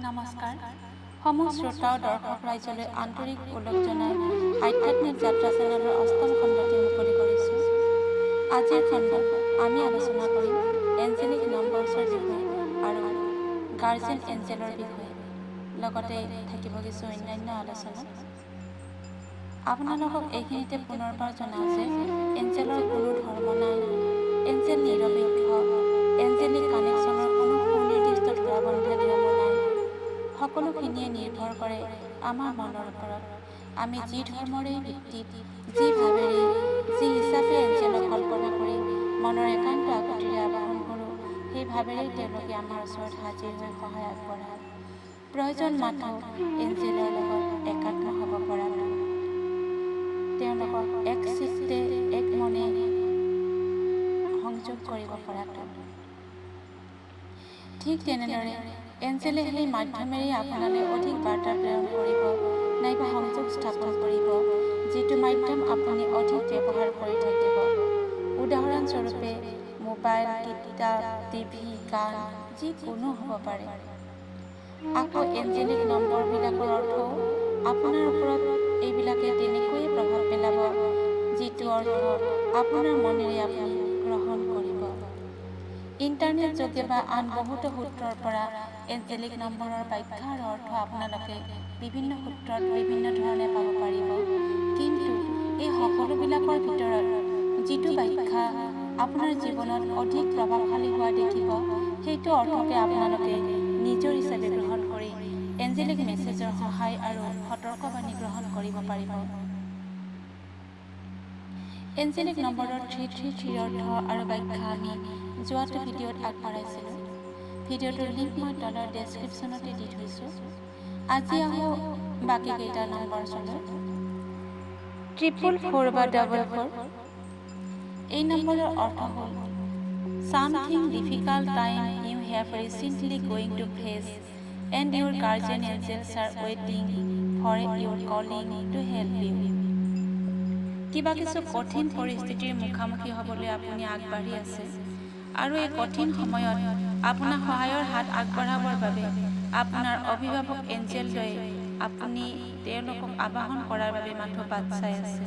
নমস্কাৰ সমূহ শ্ৰোতা আৰু দৰ্শক ৰাইজলৈ আন্তৰিক ওলগ জনাই আধ্যাত্মিক যাত্ৰা চেনেলৰ অষ্টম খণ্ডটি মুকলি কৰিছোঁ। আজিৰ খণ্ডত আমি আলোচনা কৰিম এঞ্জেলিক নাম্বাৰ্ছৰ বিষয়ে আৰু গাৰ্জেন এঞ্জেলৰ বিষয়ে, লগতে থাকিব কিছু অন্যান্য আলোচনা। আপোনালোকক এইখিনিতে পুনৰবাৰ জনাওঁ যে এঞ্জেলৰ কোনো ধৰ্ম নাই, এঞ্জেল নিৰপেক্ষ, এঞ্জেলিক কানেকশ্যনৰ কোনো সুনিৰ্দিষ্ট ধৰাবন্ধা নিয়মো নাই। সকলোখিনিয়ে নিৰ্ভৰ কৰে আমাৰ মনৰ ওপৰত। আমি যি ধৰ্মৰেই ভিত্তিত, যি ভাৱেৰেই, যি হিচাপে এঞ্জেলক কল্পনা কৰি মনৰ একান্ত আকুতিৰে আবাহন কৰোঁ, সেই ভাৱেৰেই তেওঁলোকে আমাৰ ওচৰত হাজিৰ হৈ সহায় আগবঢ়ায়। প্ৰয়োজন মাথো এঞ্জেলৰ লগত একাত্ম হ'ব পৰাটো, তেওঁলোকক এক চিত্তে এক মনে সংযোগ কৰিব পৰাটো। ঠিক তেনেদৰে এঞ্জেলে সেই মাধ্যমেৰেই আপোনালৈ অধিক বাৰ্তা প্ৰেৰণ কৰিব নাইবা সংযোগ স্থাপন কৰিব, যিটো মাধ্যম আপুনি অধিক ব্যৱহাৰ কৰি থাকিব। উদাহৰণস্বৰূপে মোবাইল, কিতাপ, টিভি, গান, যিকোনো হ'ব পাৰে। আকৌ এঞ্জেলিক নম্বৰবিলাকৰ অৰ্থও আপোনাৰ ওপৰত এইবিলাকে তেনেকৈয়ে প্ৰভাৱ পেলাব, যিটো অৰ্থ আপোনাৰ মনেৰে আপুনি গ্ৰহণ কৰিব। ইণ্টাৰনেট যোগে বা আন বহুতো সূত্ৰৰ পৰা এঞ্জেলিক নম্বৰৰ ব্যাখ্যা আৰু অৰ্থ আপোনালোকে বিভিন্ন সূত্ৰত বিভিন্ন ধৰণে পাব পাৰিব। কিন্তু এই সকলোবিলাকৰ ভিতৰত যিটো ব্যাখ্যা আপোনাৰ জীৱনত অধিক প্ৰভাৱশালী হোৱা দেখিব, সেইটো অৰ্থকে আপোনালোকে নিজৰ হিচাপে গ্ৰহণ কৰি এঞ্জেলিক মেছেজৰ সহায় আৰু সতৰ্কবাণী গ্ৰহণ কৰিব পাৰিব। এঞ্জেলিক নম্বৰৰ 333 অৰ্থ আৰু ব্যাখ্যা আমি যোৱাটো ভিডিঅ'ত আগবঢ়াইছিলোঁ। ভিডিঅ'টোৰ লিংক মই তলৰ ডেছক্ৰিপশ্যনতে দি থৈছোঁ। আজি আহোঁ বাকীকেইটা নম্বৰলৈ। 444 বা 44। এই নম্বৰৰ অৰ্থ হ'ল something difficult time you have recently going to face and your guardian angels are waiting for your calling to help you. কিবা কিছু কঠিন পৰিস্থিতিৰ মুখামুখি হ'বলৈ আপুনি আগবাঢ়ি আছে আৰু এই কঠিন সময়ত আপোনাৰ সহায়ৰ হাত আগবঢ়াবৰ বাবে আপোনাৰ অভিভাৱক এঞ্জেলদ্বয়ে আপুনি তেওঁলোকক আবাহন কৰাৰ বাবে মাথো বাট চাই আছে।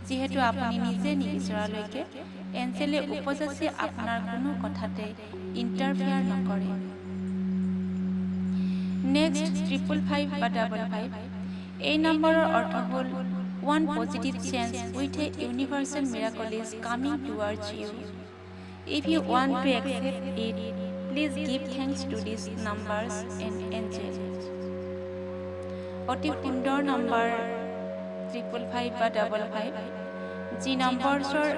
যিহেতু আপুনি নিজে নিবিচৰালৈকে এঞ্জেলে উপযাচি আপোনাৰ কোনো কথাতে ইণ্টাৰফেয়াৰ নকৰে। নেক্সট 555 বা 55। এই নম্বৰৰ অৰ্থ হ'ল one positive change with a universal miracle is coming towards you. If you want to accept it, please give thanks to these numbers and angels. অতি সুন্দৰ নম্বৰ 555 বা 55, যি নম্বৰছৰ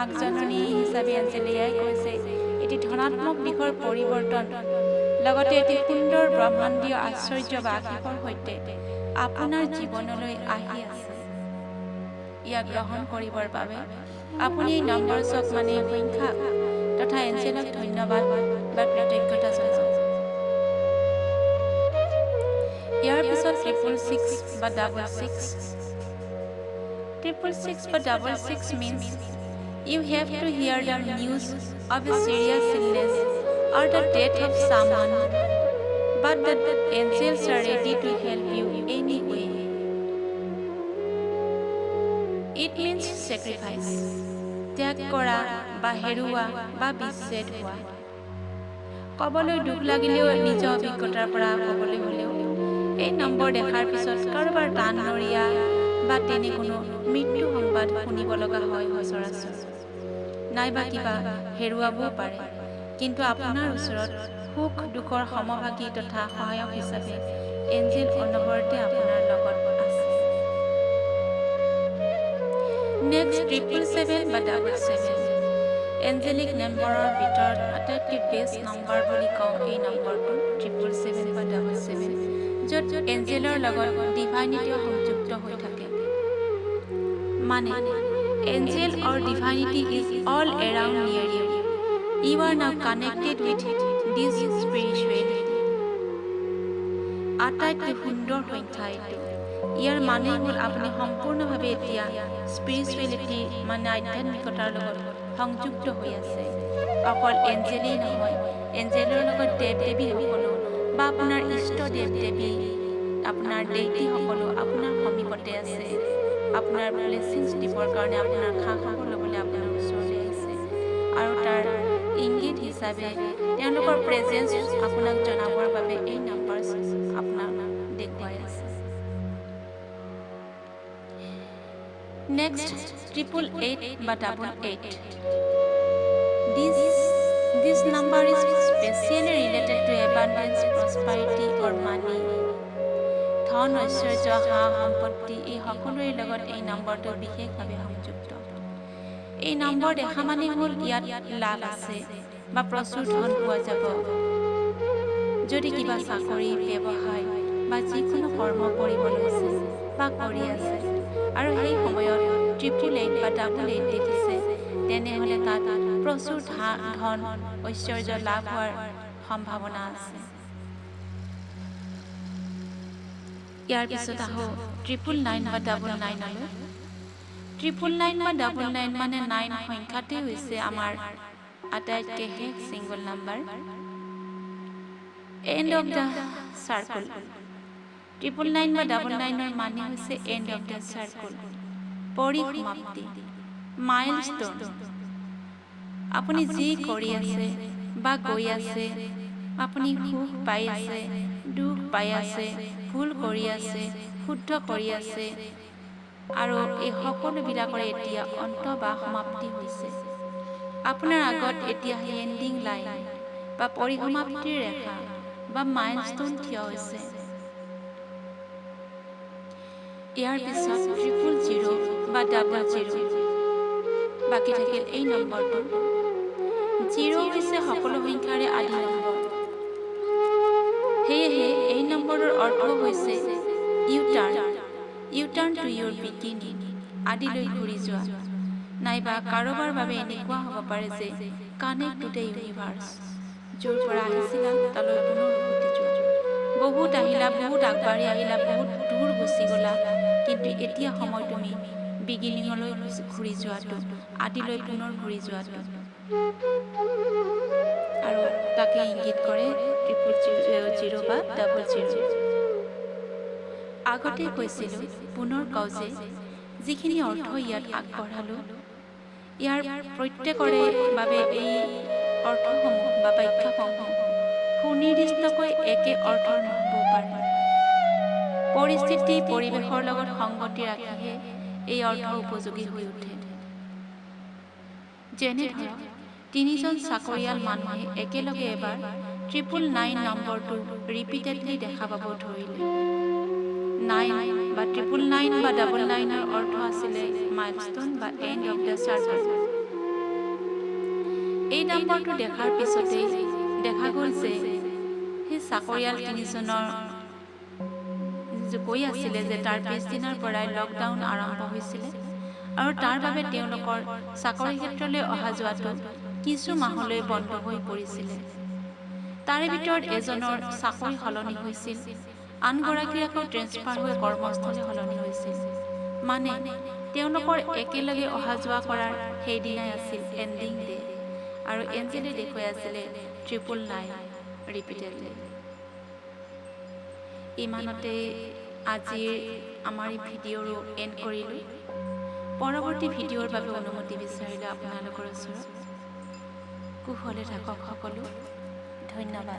আগজননী হিচাপে এঞ্জেলে এয়াই কৈছে, এটি ধনাত্মক দিশৰ পৰিৱৰ্তন, লগতে এটি সুন্দৰ ব্ৰহ্মাণ্ডীয় আশ্চৰ্য বা আশীষৰ সৈতে আপোনাৰ জীৱনলৈ আহি আছে। ইয়াক গ্ৰহণ কৰিবৰ বাবে আপুনি এই নম্বৰছক মানে সংখ্যা তথা এঞ্জেলক ধন্যবাদ বা কৃতজ্ঞতা জনাওক। ইয়াৰ পিছত 666 বা 66। 666 বা 66 means you have to hear the news of a serious illness or the death of someone, but the angels are ready to help you anyway. It means sacrifice, ত্যাগ কৰা বা হেৰুৱা বা বিচ্ছেদ হোৱা। ক'বলৈ দুখ লাগিলেও নিজৰ অভিজ্ঞতাৰ পৰা ক'বলৈ হ'লেও এই নম্বৰ দেখাৰ পিছত কাৰোবাৰ টান নৰীয়া বা তেনে কোনো মৃত্যু সংবাদ শুনিব লগা হয় সচৰাচৰ, নাইবা কিবা হেৰুৱাবও পাৰে। কিন্তু আপোনাৰ ওচৰত সুখ দুখৰ সমভাগী তথা সহায়ক হিচাপে এঞ্জেল অনবৰতে আপোনাৰ লগত আছে। নেক্সট 777 বা 77। এঞ্জেলিক নম্বৰৰ ভিতৰত আটাইতকৈ বেষ্ট নম্বৰ বুলি কওঁ এই নম্বৰটো 777 বা 77, য'ত এঞ্জেলৰ লগত ডিভাইনিটিও সংযুক্ত হৈ থাকে। মানে Angel or divinity is all around near you. You are now connected with this spirituality. আটাইতকৈ সুন্দৰ সংখ্যা এইটো। ইয়াৰ মানে হ'ল আপুনি সম্পূৰ্ণভাৱে এতিয়া স্পিৰিচুৱেলিটি মানে আধ্যাত্মিকতাৰ লগত সংযুক্ত হৈ আছে। অকল এঞ্জেলেই নহয়, এঞ্জেলৰ লগত দেৱ দেৱীসকলো বা আপোনাৰ ইষ্ট দেৱ দেৱী আপোনাৰ দেইটিসকলো আপোনাৰ সমীপতে আছে আপোনাৰ ব্লেছিংছ দিবৰ কাৰণে আপোনাৰ খা খবৰ ল'বলৈ আপোনাৰ ওচৰলৈ আহিছে আৰু তাৰ ইংগিত হিচাপে তেওঁলোকৰ প্ৰেজেন্স আপোনাক জনাবৰ বাবে এই নাম্বাৰ আপোনাক দেখুৱাই আছে। নেক্সট 888 বা 88 This number is specially related to abundance, prosperity or money. ধন ঐশ্বৰ্য সা সম্পত্তি এই সকলোৰে লগত এই নম্বৰটো বিশেষভাৱে সংযুক্ত। এই নম্বৰ দেখা মানে হ'ল ইয়াত লাভ আছে বা প্ৰচুৰ ধন পোৱা যাব। যদি কিবা চাকৰি ব্যৱসায় বা যিকোনো কৰ্ম কৰিব লৈছে বা কৰি আছে আৰু সেই সময়ত 888 বা 88 দেখিছে তেনেহ'লে তাত প্ৰচুৰ ধন ঐশ্বৰ্য লাভ হোৱাৰ সম্ভাৱনা আছে। ইয়াৰ পিছত আহো 999 বা 99লৈ। 999 বা 99 মানে 9 সংখ্যাতে হৈছে আমাৰ আটাইতকৈ শেষ single number. End of the circle. 999 বা 99ৰ মানে হৈছে এণ্ড অফ দ্য চাৰ্কুল, পৰিসমাপ্তি, মাইলষ্টন। আপুনি যি কৰি আছে বা গৈ আছে, আপুনি সুখ পাই আছে, দুখ পাই আছে, ভুল কৰি আছে, শুদ্ধ কৰি আছে আৰু এই সকলোবিলাকৰ এতিয়া অন্ত বা সমাপ্তি হৈছে। আপোনাৰ আগত এতিয়া সেই এণ্ডিং লাইন বা পৰিসমাপ্তিৰ ৰেখা বা মাইলষ্টন থিয় হৈছে। ইয়াৰ পিছত 000 বা 00 বাকী থাকিল এই নম্বৰটো। 0 হৈছে সকলো সংখ্যাৰে আদি নম্বৰ। সেয়েহে এই নম্বৰৰ অৰ্থ হৈছে ইউটাৰ্ণ টু ইউৰ বিগিনিং, আদিলৈ ঘূৰি যোৱা। নাইবা কাৰোবাৰ বাবে এনেকুৱা হ'ব পাৰে যে কানেক্ট টু দ্য ইউনিভাৰ্ছ, য'ৰ পৰা আহিছিলা তালৈ পুনৰ উভতি যোৱা। বহুত আহিলা, বহুত আগবাঢ়ি আহিলা, বহুত দূৰ গুচি গ'লা, কিন্তু এতিয়া সময় তুমি বিগিনিঙলৈ ঘূৰি যোৱাটো, আদিলৈ পুনৰ ঘূৰি যোৱাটো। আৰু তাকে ইংগিত কৰে 000 বা 00। আগতে কৈছিলোঁ, পুনৰ কওঁ যে যিখিনি অৰ্থ ইয়াত আগবঢ়ালোঁ, ইয়াৰ প্ৰত্যেকৰে বাবে এই অৰ্থসমূহ বা ব্যাখ্যাসমূহ সুনিৰ্দিষ্টকৈ একে অৰ্থৰ নহ'বও পাৰে। পৰিস্থিতি পৰিৱেশৰ লগত সংগতি ৰাখিহে এই অৰ্থ উপযোগী হৈ উঠে। যেনে ধৰক 3জন চাকৰিয়াল মানুহে একেলগে এবাৰ 999 নম্বৰটো ৰিপিটেডলি দেখা পাব ধৰিলে। 9 বা 999 বা 99ৰ অৰ্থ আছিলে মাইলষ্টন বা এণ্ড অফ দ্য চাৰ্কুল। এই নম্বৰটো দেখাৰ পিছতেই দেখা গ'ল যে সেই চাকৰিয়াল 3জনৰ কৈ আছিলে যে তাৰ পিছদিনাৰ পৰাই লকডাউন আৰম্ভ হৈছিলে আৰু তাৰ বাবে তেওঁলোকৰ চাকৰি ক্ষেত্ৰলৈ অহা যোৱাটো কিছু মাহলৈ বন্ধ হৈ পৰিছিলে। তাৰে ভিতৰত এজনৰ চাকৰি সলনি হৈছিল, আনগৰাকীৰ আকৌ ট্ৰেন্সফাৰ হৈ কৰ্মস্থলী সলনি হৈছিল। মানে তেওঁলোকৰ একেলগে অহা যোৱা কৰাৰ সেইদিনাই আছিল এণ্ডিং ডে আৰু এঞ্জেলে দেখুৱাই আছিলে 999 ৰিপিটেডলি। ইমানতে আজিৰ আমাৰ এই ভিডিঅ'ৰো এণ্ড কৰিলোঁ। পৰৱৰ্তী ভিডিঅ'ৰ বাবে অনুমতি বিচাৰিলে আপোনালোকৰ ওচৰত। কুশলে থাকক সকলো। ধন্যবাদ।